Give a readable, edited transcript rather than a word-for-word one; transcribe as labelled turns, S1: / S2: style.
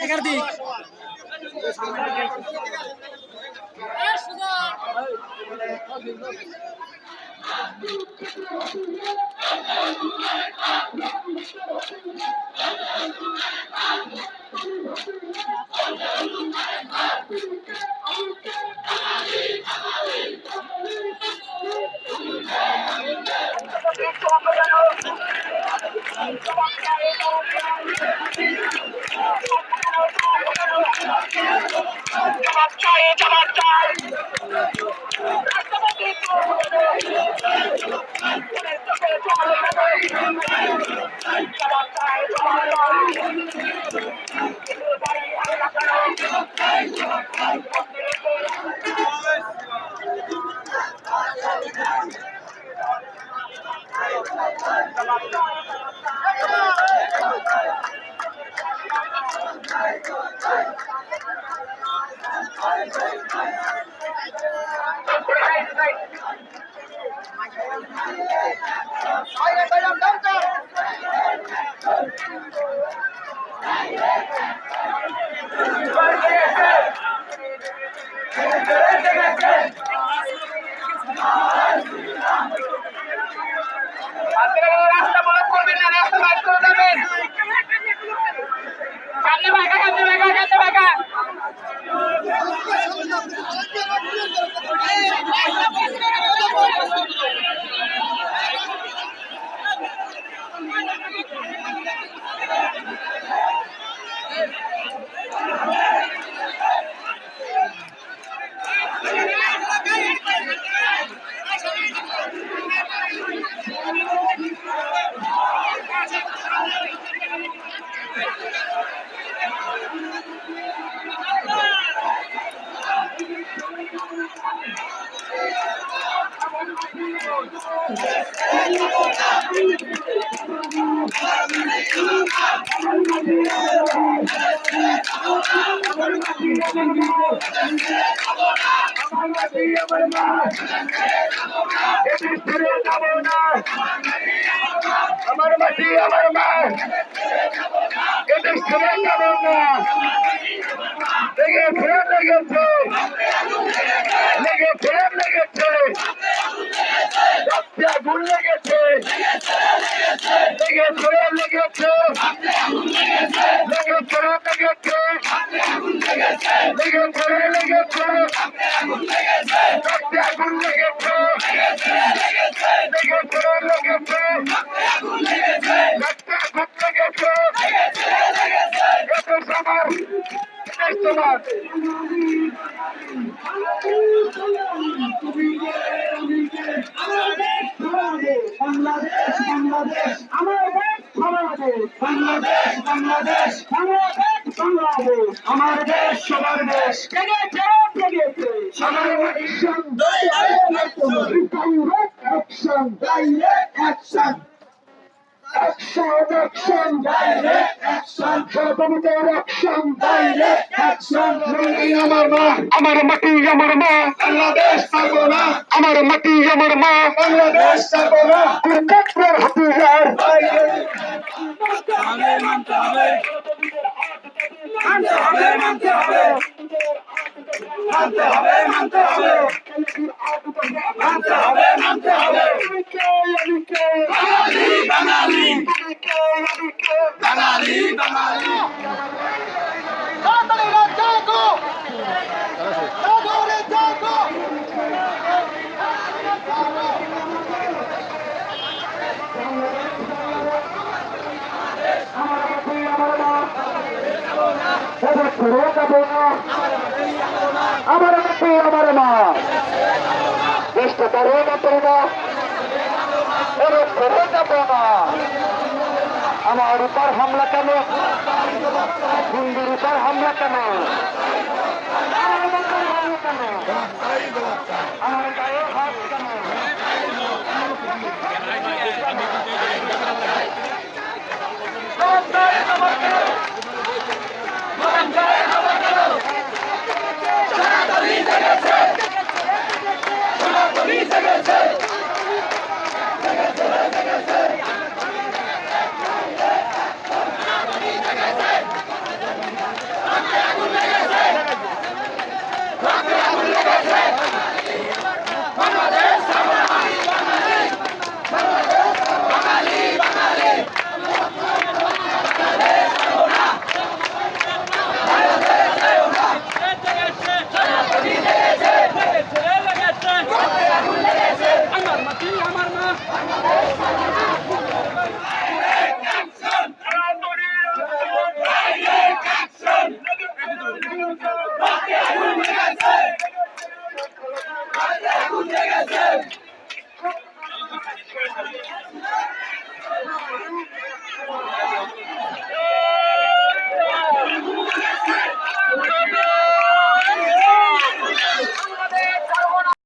S1: এগার দিক রাস্তা ব্লক করবেন না, রাস্তা বাইর করে দেবেন। সামনে ভাগা, সামনে ভাগা, সামনে ভাগা। আমার মাটি আমার মা, এদেশ ছেড়ে যাব না। লেগেছে লেগেছে লেগেছে লেগেছে, রক্তে আগুন লেগেছে, লেগেছে লেগেছে লেগেছে লেগেছে লেগেছে লেগেছে, রক্তে আগুন লেগেছে, লেগেছে লেগেছে রক্তে আগুন লেগেছে। এদেশ আমার, এদেশ তোমার। বাংলাদেশ বাংলাদেশ আমার দেশ, বাংলাদেশ বাংলাদেশ বাংলাদেশ বাংলাদেশ আমার দেশ, সবার দেশ। জেগেছে জেগেছে সবার action, direct action, direct action, action action, direct action, সর্বমতের অ্যাকশন, ডাইরেক্ট অ্যাকশন। আমার মা, আমার মাটি আমার মা, বাংলাদেশ ছাড়বো না। আমার মাটি আমার মা, বাংলাদেশ ছাড়বো না। কুরুক্ষেত্রের হাতিয়ার মানতে হবে, মানতে হবে, মানতে হবে, মানতে হবে, মানতে হবে, মানতে হবে, মানতে হবে। বাঙালি বাঙালি বাঙালি আমার মাটি আমার মা, দেশটা তারও মাত্র না, আমার উপর হামলা কেন, হিন্দুর উপর হামলা কেন, আমার গায়ে হাত কেন।